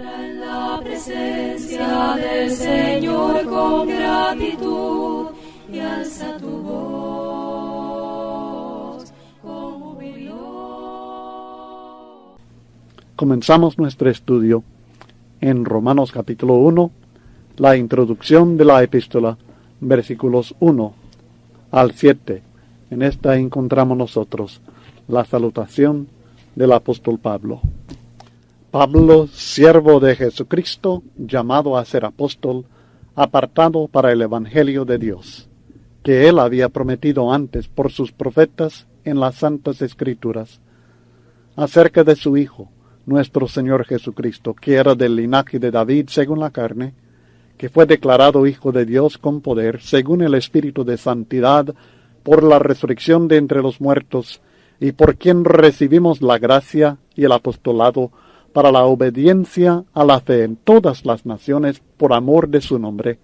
En la presencia del Señor con gratitud y alza tu voz con jubileo. Comenzamos nuestro estudio en Romanos capítulo 1, la introducción de la epístola, versículos 1 al 7. En esta encontramos nosotros la salutación del apóstol Pablo. Pablo, siervo de Jesucristo, llamado a ser apóstol, apartado para el Evangelio de Dios, que él había prometido antes por sus profetas en las Santas Escrituras, acerca de su Hijo, nuestro Señor Jesucristo, que era del linaje de David según la carne, que fue declarado Hijo de Dios con poder, según el Espíritu de Santidad, por la resurrección de entre los muertos, y por quien recibimos la gracia y el apostolado para la obediencia a la fe en todas las naciones por amor de su nombre,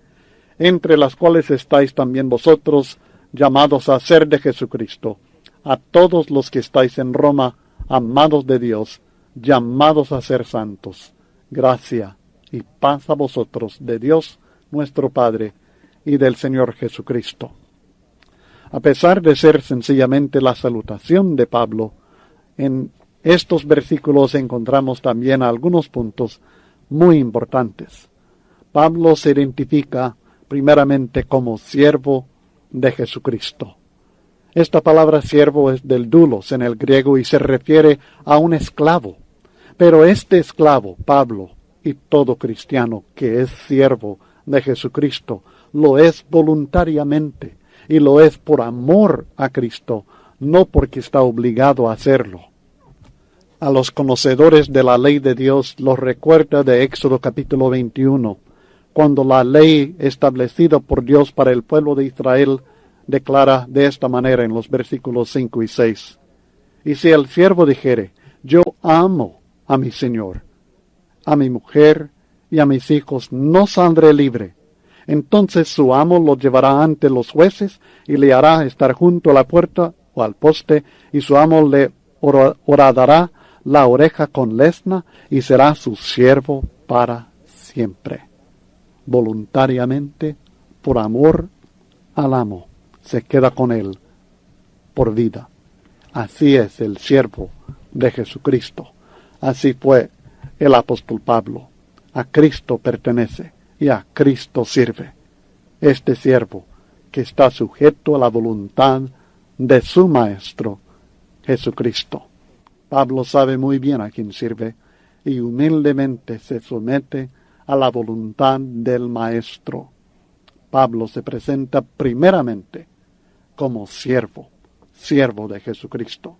entre las cuales estáis también vosotros, llamados a ser de Jesucristo, a todos los que estáis en Roma, amados de Dios, llamados a ser santos. Gracia y paz a vosotros de Dios nuestro Padre y del Señor Jesucristo. A pesar de ser sencillamente la salutación de Pablo, en estos versículos encontramos también algunos puntos muy importantes. Pablo se identifica primeramente como siervo de Jesucristo. Esta palabra siervo es del doulos en el griego y se refiere a un esclavo. Pero este esclavo, Pablo, y todo cristiano que es siervo de Jesucristo, lo es voluntariamente y lo es por amor a Cristo, no porque está obligado a hacerlo. A los conocedores de la ley de Dios los recuerda de Éxodo capítulo 21, cuando la ley establecida por Dios para el pueblo de Israel declara de esta manera en los versículos 5 y 6. Y si el siervo dijere, yo amo a mi Señor, a mi mujer y a mis hijos, no saldré libre. Entonces su amo lo llevará ante los jueces y le hará estar junto a la puerta o al poste, y su amo le horadará la oreja con lesna y será su siervo para siempre. Voluntariamente, por amor al amo, se queda con él por vida. Así es el siervo de Jesucristo. Así fue el apóstol Pablo. A Cristo pertenece y a Cristo sirve. Este siervo que está sujeto a la voluntad de su Maestro, Jesucristo. Pablo sabe muy bien a quién sirve y humildemente se somete a la voluntad del Maestro. Pablo se presenta primeramente como siervo de Jesucristo.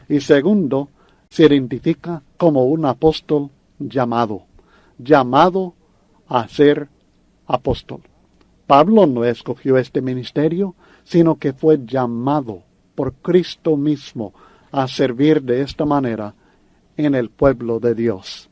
Y segundo, se identifica como un apóstol llamado a ser apóstol. Pablo no escogió este ministerio, sino que fue llamado por Cristo mismo a servir de esta manera en el pueblo de Dios.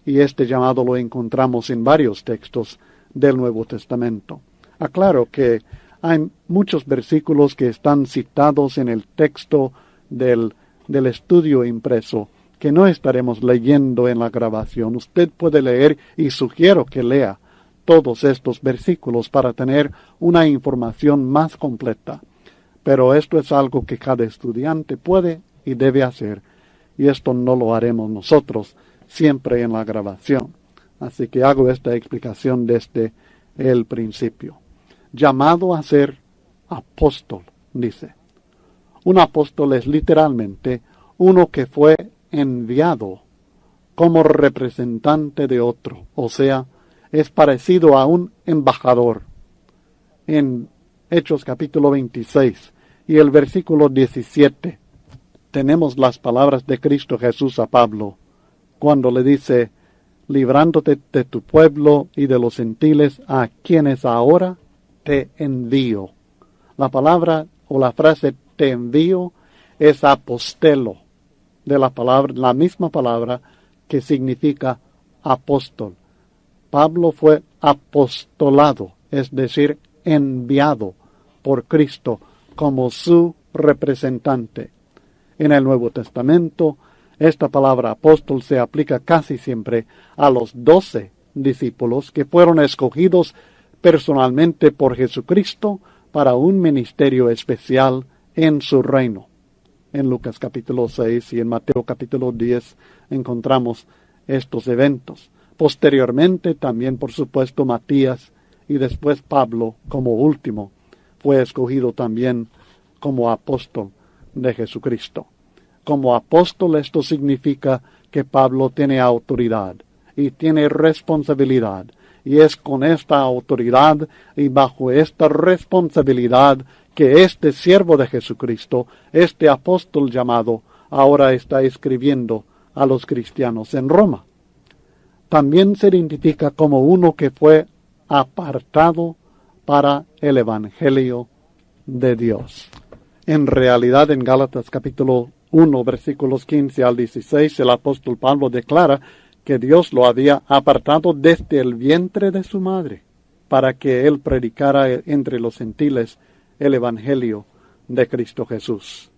Y este llamado lo encontramos en varios textos del Nuevo Testamento. Aclaro que hay muchos versículos que están citados en el texto del estudio impreso que no estaremos leyendo en la grabación. Usted puede leer y sugiero que lea todos estos versículos para tener una información más completa. Pero esto es algo que cada estudiante puede y debe hacer, y esto no lo haremos nosotros siempre en la grabación. Así que hago esta explicación desde el principio. Llamado a ser apóstol, dice. Un apóstol es literalmente uno que fue enviado como representante de otro, o sea, es parecido a un embajador. En Hechos capítulo 26 y el versículo 17 tenemos las palabras de Cristo Jesús a Pablo, cuando le dice, librándote de tu pueblo y de los gentiles, a quienes ahora te envío. La palabra o la frase te envío es apostelo, de la misma palabra que significa apóstol. Pablo fue apostolado, es decir, enviado por Cristo como su representante. En el Nuevo Testamento, Esta palabra apóstol se aplica casi siempre a los 12 discípulos que fueron escogidos personalmente por Jesucristo para un ministerio especial en su reino. En Lucas capítulo 6 y en Mateo capítulo 10 encontramos estos eventos. Posteriormente también, por supuesto, Matías y después Pablo, como último, fue escogido también como apóstol de Jesucristo. Como apóstol esto significa que Pablo tiene autoridad y tiene responsabilidad. Y es con esta autoridad y bajo esta responsabilidad que este siervo de Jesucristo, este apóstol llamado, ahora está escribiendo a los cristianos en Roma. También se identifica como uno que fue apartado para el Evangelio de Dios. En realidad, en Gálatas capítulo 1, versículos 15 al 16, el apóstol Pablo declara que Dios lo había apartado desde el vientre de su madre, para que él predicara entre los gentiles el Evangelio de Cristo Jesús.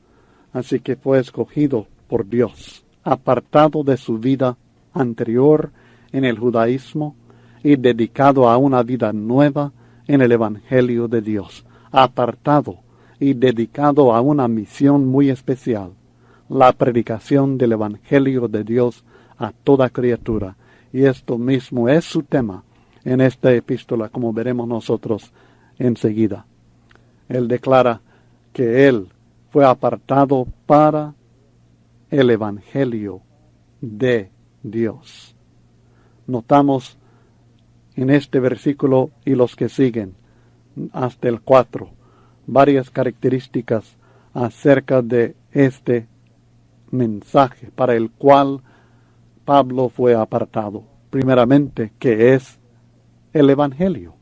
Así que fue escogido por Dios, apartado de su vida anterior en el judaísmo y dedicado a una vida nueva en el Evangelio de Dios, apartado y dedicado a una misión muy especial, la predicación del Evangelio de Dios a toda criatura. Y esto mismo es su tema en esta epístola, como veremos nosotros enseguida. Él declara que él fue apartado para el Evangelio de Dios. Notamos en este versículo y los que siguen hasta el 4 varias características acerca de este mensaje para el cual Pablo fue apartado. Primeramente, que es el Evangelio,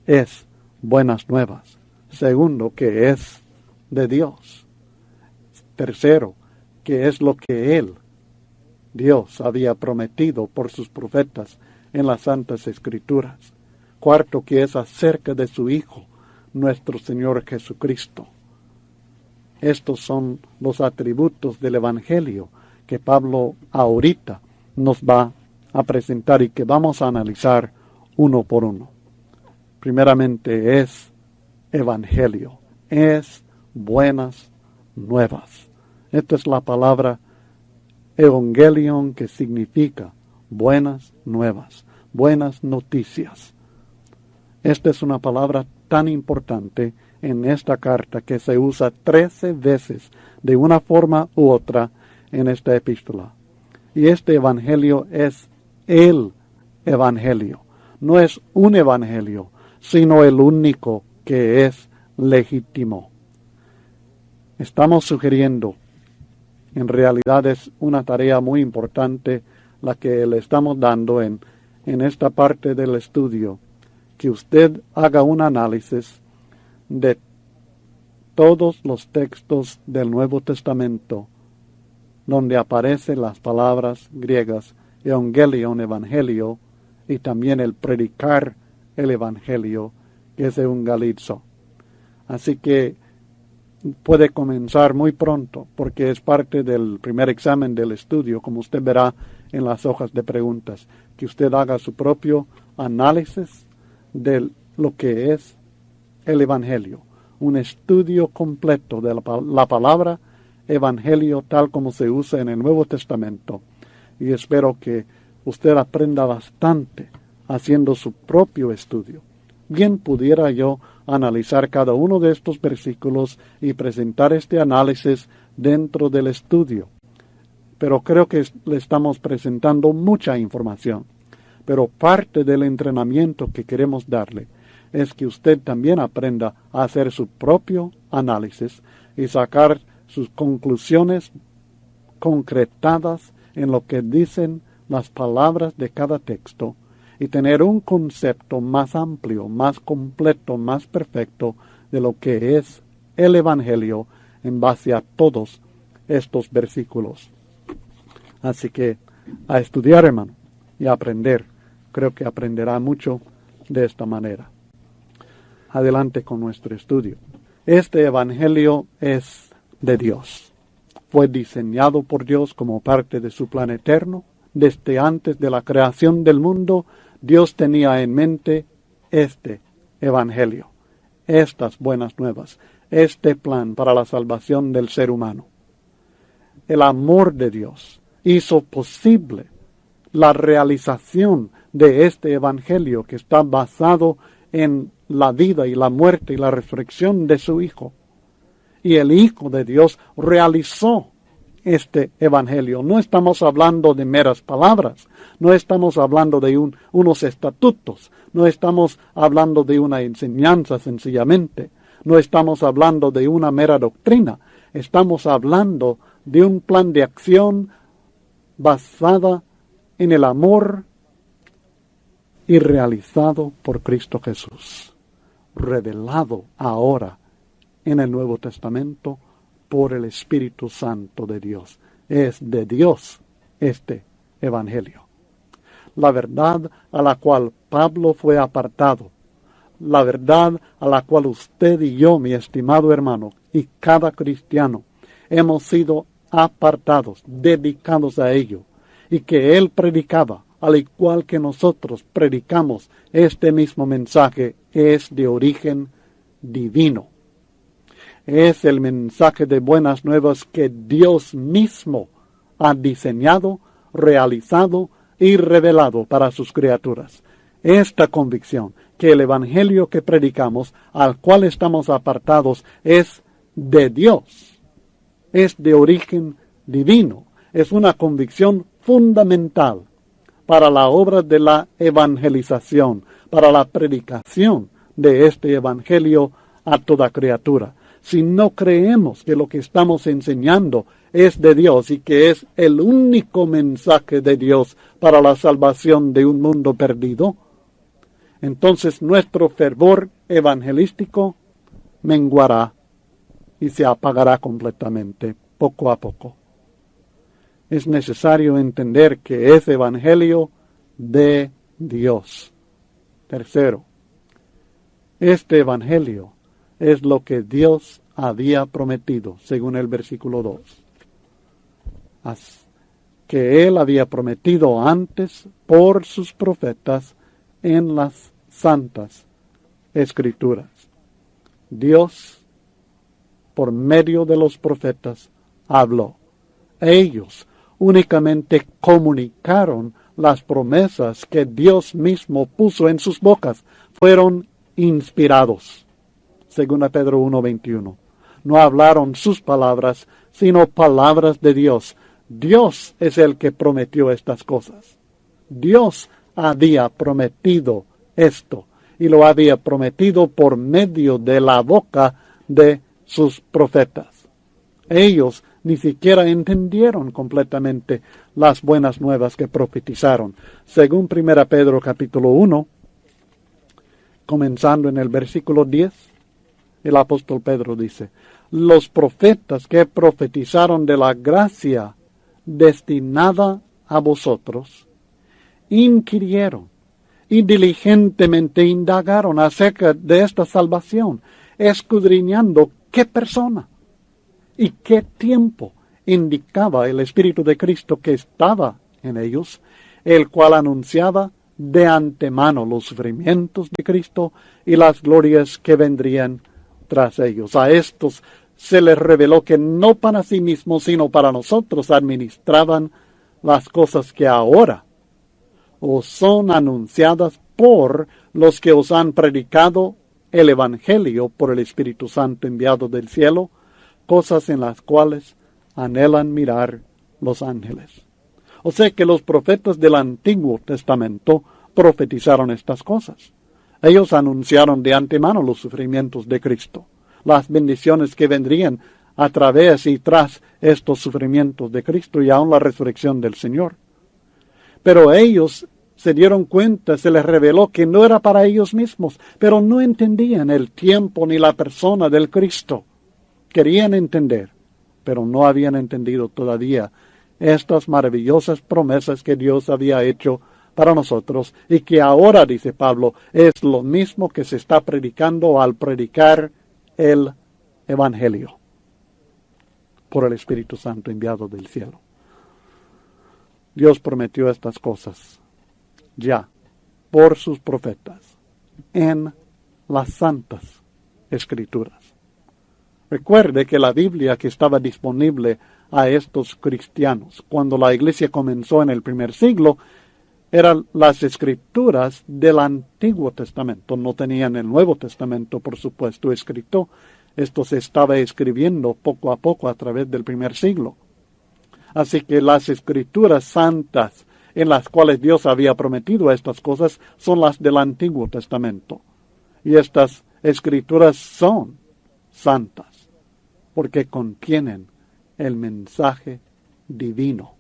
es buenas nuevas. Segundo, que es de Dios. Tercero, que es lo que Dios había prometido por sus profetas en las Santas Escrituras. Cuarto, que es acerca de su Hijo, nuestro Señor Jesucristo. Estos son los atributos del Evangelio que Pablo ahorita nos va a presentar y que vamos a analizar uno por uno. Primeramente es Evangelio, es buenas nuevas. Esta es la palabra Evangelion, que significa buenas nuevas, buenas noticias. Esta es una palabra tan importante en esta carta que se usa 13 veces de una forma u otra en esta epístola. Y este evangelio es el evangelio. No es un evangelio, sino el único que es legítimo. Estamos sugiriendo, en realidad es una tarea muy importante la que le estamos dando en esta parte del estudio, que usted haga un análisis de todos los textos del Nuevo Testamento donde aparecen las palabras griegas evangelion, evangelio, y también el predicar el evangelio, que es eungalizo. Así que puede comenzar muy pronto, porque es parte del primer examen del estudio, como usted verá en las hojas de preguntas, que usted haga su propio análisis de lo que es el evangelio, un estudio completo de la palabra evangelio tal como se usa en el Nuevo Testamento. Y espero que usted aprenda bastante haciendo su propio estudio. Bien pudiera yo analizar cada uno de estos versículos y presentar este análisis dentro del estudio, pero creo que le estamos presentando mucha información. Pero parte del entrenamiento que queremos darle es que usted también aprenda a hacer su propio análisis y sacar sus conclusiones concretadas en lo que dicen las palabras de cada texto y tener un concepto más amplio, más completo, más perfecto de lo que es el Evangelio en base a todos estos versículos. Así que a estudiar, hermano, y a aprender. Creo que aprenderá mucho de esta manera. Adelante con nuestro estudio. Este Evangelio es de Dios. fue diseñado por Dios como parte de su plan eterno. Desde antes de la creación del mundo, Dios tenía en mente este evangelio, estas buenas nuevas, este plan para la salvación del ser humano. El amor de Dios hizo posible la realización de este evangelio que está basado en la vida y la muerte y la resurrección de su Hijo. Y el Hijo de Dios realizó este evangelio. No estamos hablando de meras palabras, no estamos hablando de unos estatutos, no estamos hablando de una enseñanza sencillamente, no estamos hablando de una mera doctrina, estamos hablando de un plan de acción basada en el amor y realizado por Cristo Jesús, revelado ahora en el Nuevo Testamento por el Espíritu Santo de Dios. Es de Dios este evangelio. La verdad a la cual Pablo fue apartado, la verdad a la cual usted y yo, mi estimado hermano, y cada cristiano, hemos sido apartados, dedicados a ello, y que él predicaba, al igual que nosotros predicamos este mismo mensaje, es de origen divino. Es el mensaje de buenas nuevas que Dios mismo ha diseñado, realizado y revelado para sus criaturas. Esta convicción, que el evangelio que predicamos, al cual estamos apartados, es de Dios, es de origen divino, es una convicción fundamental para la obra de la evangelización, para la predicación de este evangelio a toda criatura. Si no creemos que lo que estamos enseñando es de Dios y que es el único mensaje de Dios para la salvación de un mundo perdido, entonces nuestro fervor evangelístico menguará y se apagará completamente, poco a poco. Es necesario entender que es evangelio de Dios. Tercero, este evangelio es lo que Dios había prometido, según el versículo 2. Que Él había prometido antes por sus profetas en las santas Escrituras. Dios, por medio de los profetas, habló. Ellos únicamente comunicaron las promesas que Dios mismo puso en sus bocas. Fueron inspirados, según Pedro 1:21. No hablaron sus palabras, sino palabras de Dios. Dios es el que prometió estas cosas. Dios había prometido esto, y lo había prometido por medio de la boca de sus profetas. Ellos ni siquiera entendieron completamente las buenas nuevas que profetizaron. Según 1 Pedro capítulo 1, comenzando en el versículo 10, el apóstol Pedro dice: los profetas que profetizaron de la gracia destinada a vosotros, inquirieron y diligentemente indagaron acerca de esta salvación, escudriñando qué persona y qué tiempo indicaba el Espíritu de Cristo que estaba en ellos, el cual anunciaba de antemano los sufrimientos de Cristo y las glorias que vendrían tras ellos. A estos se les reveló que no para sí mismos, sino para nosotros administraban las cosas que ahora os son anunciadas por los que os han predicado el Evangelio por el Espíritu Santo enviado del cielo, cosas en las cuales anhelan mirar los ángeles. O sea que los profetas del Antiguo Testamento profetizaron estas cosas. Ellos anunciaron de antemano los sufrimientos de Cristo, las bendiciones que vendrían a través y tras estos sufrimientos de Cristo y aún la resurrección del Señor. Pero ellos se dieron cuenta, se les reveló que no era para ellos mismos, pero no entendían el tiempo ni la persona del Cristo. Querían entender, pero no habían entendido todavía estas maravillosas promesas que Dios había hecho para nosotros y que ahora, dice Pablo, es lo mismo que se está predicando al predicar el Evangelio. por el Espíritu Santo enviado del cielo. Dios prometió estas cosas ya por sus profetas en las Santas Escrituras. Recuerde que la Biblia que estaba disponible a estos cristianos cuando la iglesia comenzó en el primer siglo eran las Escrituras del Antiguo Testamento. No tenían el Nuevo Testamento, por supuesto, escrito. Esto se estaba escribiendo poco a poco a través del primer siglo. Así que las Escrituras santas en las cuales Dios había prometido estas cosas son las del Antiguo Testamento. Y estas Escrituras son santas porque contienen el mensaje divino,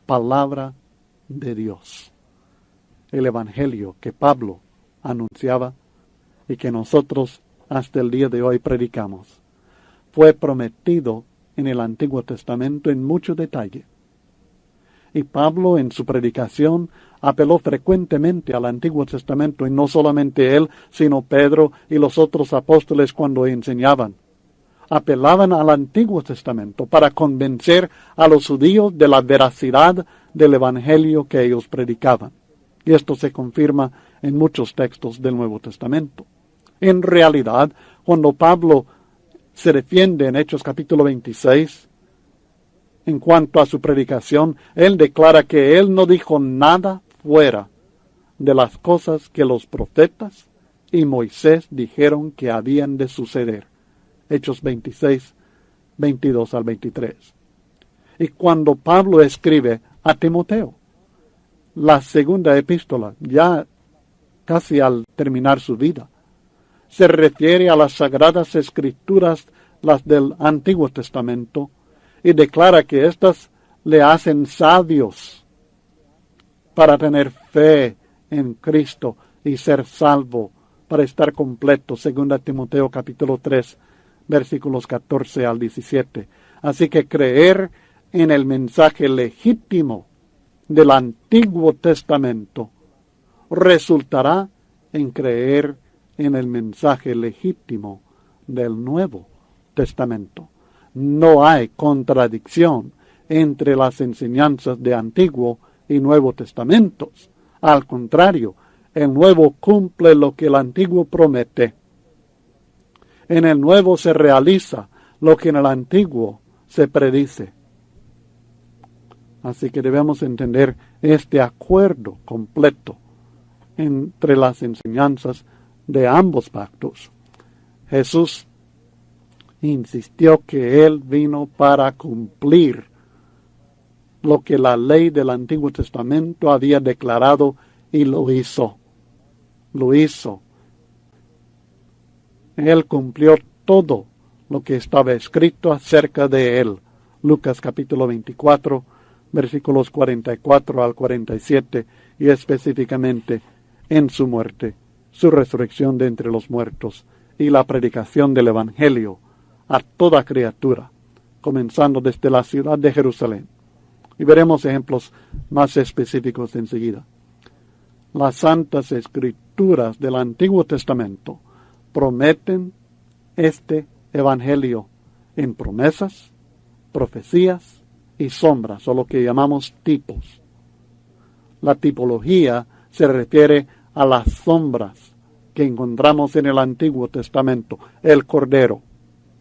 palabra de Dios. El Evangelio que Pablo anunciaba y que nosotros hasta el día de hoy predicamos, fue prometido en el Antiguo Testamento en mucho detalle. Y Pablo en su predicación apeló frecuentemente al Antiguo Testamento, y no solamente él, sino Pedro y los otros apóstoles cuando enseñaban. Apelaban al Antiguo Testamento para convencer a los judíos de la veracidad del Evangelio que ellos predicaban. Y esto se confirma en muchos textos del Nuevo Testamento. En realidad, cuando Pablo se defiende en Hechos capítulo 26, en cuanto a su predicación, él declara que él no dijo nada fuera de las cosas que los profetas y Moisés dijeron que habían de suceder. Hechos 26, 22 al 23. Y cuando Pablo escribe a Timoteo, la segunda epístola, ya casi al terminar su vida, se refiere a las sagradas escrituras, las del Antiguo Testamento, y declara que éstas le hacen sabios para tener fe en Cristo y ser salvo, para estar completo, según Timoteo capítulo 3, versículos 14 al 17. Así que creer en el mensaje legítimo del Antiguo Testamento resultará en creer en el mensaje legítimo del Nuevo Testamento. No hay contradicción entre las enseñanzas de Antiguo y Nuevo Testamentos. Al contrario, el Nuevo cumple lo que el Antiguo promete. En el Nuevo se realiza lo que en el Antiguo se predice. Así que debemos entender este acuerdo completo entre las enseñanzas de ambos pactos. Jesús insistió que Él vino para cumplir lo que la ley del Antiguo Testamento había declarado, y lo hizo. Lo hizo. Él cumplió todo lo que estaba escrito acerca de Él. Lucas capítulo 24, versículos 44 al 47, y específicamente en su muerte, su resurrección de entre los muertos y la predicación del Evangelio a toda criatura, comenzando desde la ciudad de Jerusalén. Y veremos ejemplos más específicos enseguida. Las santas escrituras del Antiguo Testamento prometen este Evangelio en promesas, profecías y sombras, o lo que llamamos tipos. La tipología se refiere a las sombras que encontramos en el Antiguo Testamento. El Cordero,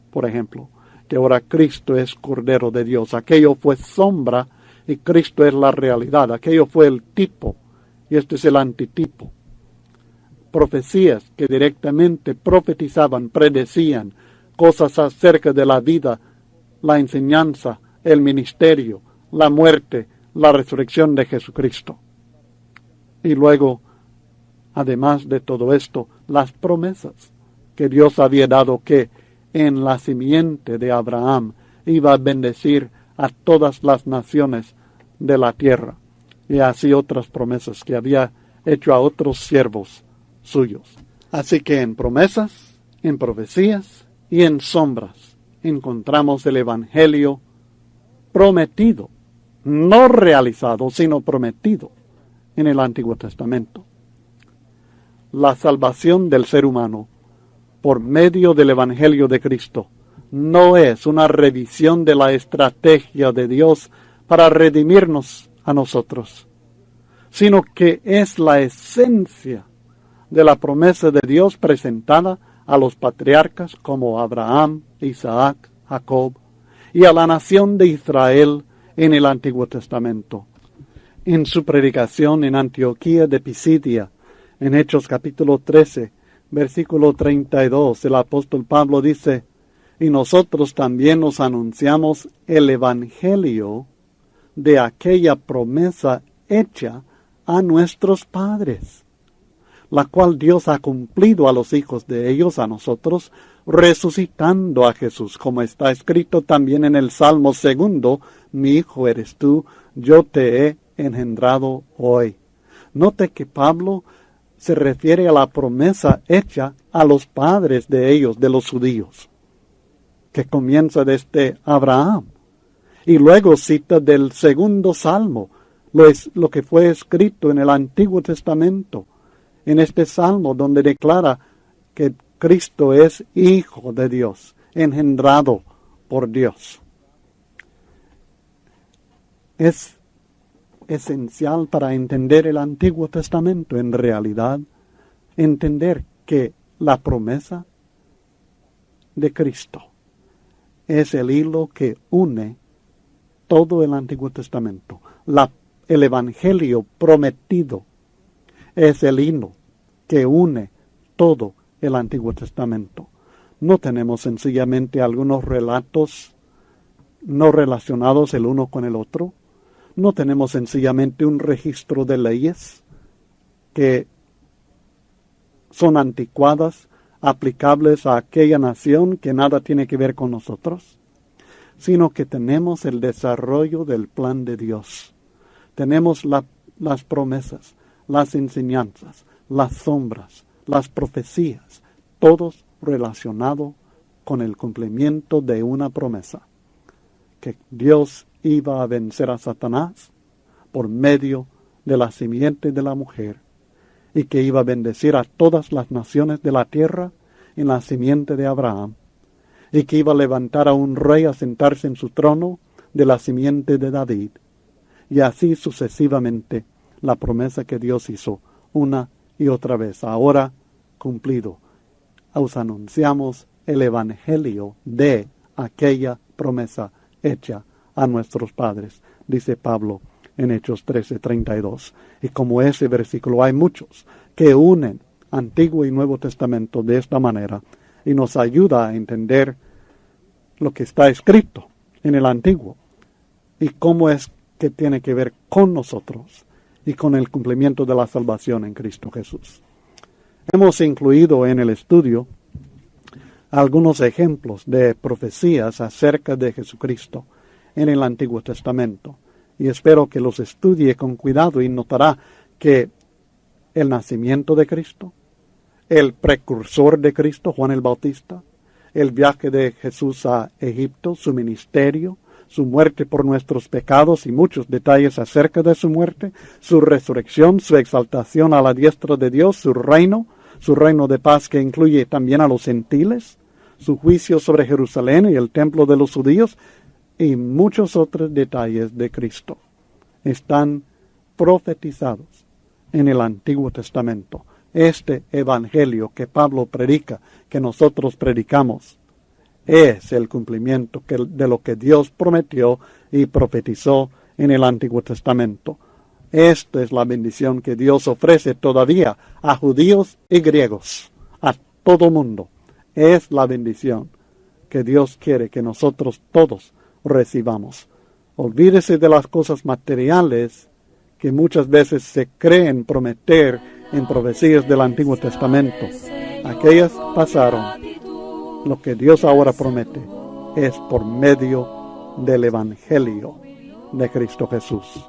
por ejemplo, que ahora Cristo es Cordero de Dios. Aquello fue sombra y Cristo es la realidad. Aquello fue el tipo y este es el antitipo. Profecías que directamente profetizaban, predecían cosas acerca de la vida, la enseñanza, el ministerio, la muerte, la resurrección de Jesucristo. Y luego, además de todo esto, las promesas que Dios había dado, que en la simiente de Abraham iba a bendecir a todas las naciones de la tierra, y así otras promesas que había hecho a otros siervos suyos. Así que en promesas, en profecías y en sombras encontramos el Evangelio prometido, no realizado, sino prometido en el Antiguo Testamento. La salvación del ser humano por medio del Evangelio de Cristo no es una revisión de la estrategia de Dios para redimirnos a nosotros, sino que es la esencia de la promesa de Dios presentada a los patriarcas como Abraham, Isaac, Jacob y a la nación de Israel en el Antiguo Testamento. En su predicación en Antioquía de Pisidia, en Hechos capítulo 13, versículo 32, el apóstol Pablo dice: y nosotros también os anunciamos el evangelio de aquella promesa hecha a nuestros padres, la cual Dios ha cumplido a los hijos de ellos, a nosotros, resucitando a Jesús, como está escrito también en el Salmo 2, mi hijo eres tú, yo te he engendrado hoy. Note que Pablo se refiere a la promesa hecha a los padres de ellos, de los judíos, que comienza desde Abraham. Y luego cita del 2 Salmo, lo que fue escrito en el Antiguo Testamento, en este Salmo donde declara que Cristo es Hijo de Dios, engendrado por Dios. Es esencial para entender el Antiguo Testamento, en realidad, entender que la promesa de Cristo es el hilo que une todo el Antiguo Testamento. El Evangelio prometido es el hilo que une todo el Antiguo Testamento. No tenemos sencillamente algunos relatos no relacionados el uno con el otro. No tenemos sencillamente un registro de leyes que son anticuadas, aplicables a aquella nación que nada tiene que ver con nosotros, sino que tenemos el desarrollo del plan de Dios. Tenemos las promesas, las enseñanzas, las sombras, las profecías, todos relacionados con el cumplimiento de una promesa, que Dios iba a vencer a Satanás por medio de la simiente de la mujer, y que iba a bendecir a todas las naciones de la tierra en la simiente de Abraham, y que iba a levantar a un rey a sentarse en su trono de la simiente de David, y así sucesivamente la promesa que Dios hizo una y otra vez, ahora cumplido. Os anunciamos el evangelio de aquella promesa hecha a nuestros padres, dice Pablo en Hechos 13:32. Y como ese versículo hay muchos que unen Antiguo y Nuevo Testamento de esta manera y nos ayuda a entender lo que está escrito en el Antiguo y cómo es que tiene que ver con nosotros y con el cumplimiento de la salvación en Cristo Jesús. Hemos incluido en el estudio algunos ejemplos de profecías acerca de Jesucristo en el Antiguo Testamento, y espero que los estudie con cuidado y notará que el nacimiento de Cristo, el precursor de Cristo, Juan el Bautista, el viaje de Jesús a Egipto, su ministerio, su muerte por nuestros pecados y muchos detalles acerca de su muerte, su resurrección, su exaltación a la diestra de Dios, su reino de paz que incluye también a los gentiles, su juicio sobre Jerusalén y el templo de los judíos, y muchos otros detalles de Cristo están profetizados en el Antiguo Testamento. Este evangelio que Pablo predica, que nosotros predicamos, es el cumplimiento de lo que Dios prometió y profetizó en el Antiguo Testamento. Esta es la bendición que Dios ofrece todavía a judíos y griegos, a todo mundo. Es la bendición que Dios quiere que nosotros todos recibamos. Olvídese de las cosas materiales que muchas veces se creen prometer en profecías del Antiguo Testamento. Aquellas pasaron. Lo que Dios ahora promete es por medio del Evangelio de Cristo Jesús.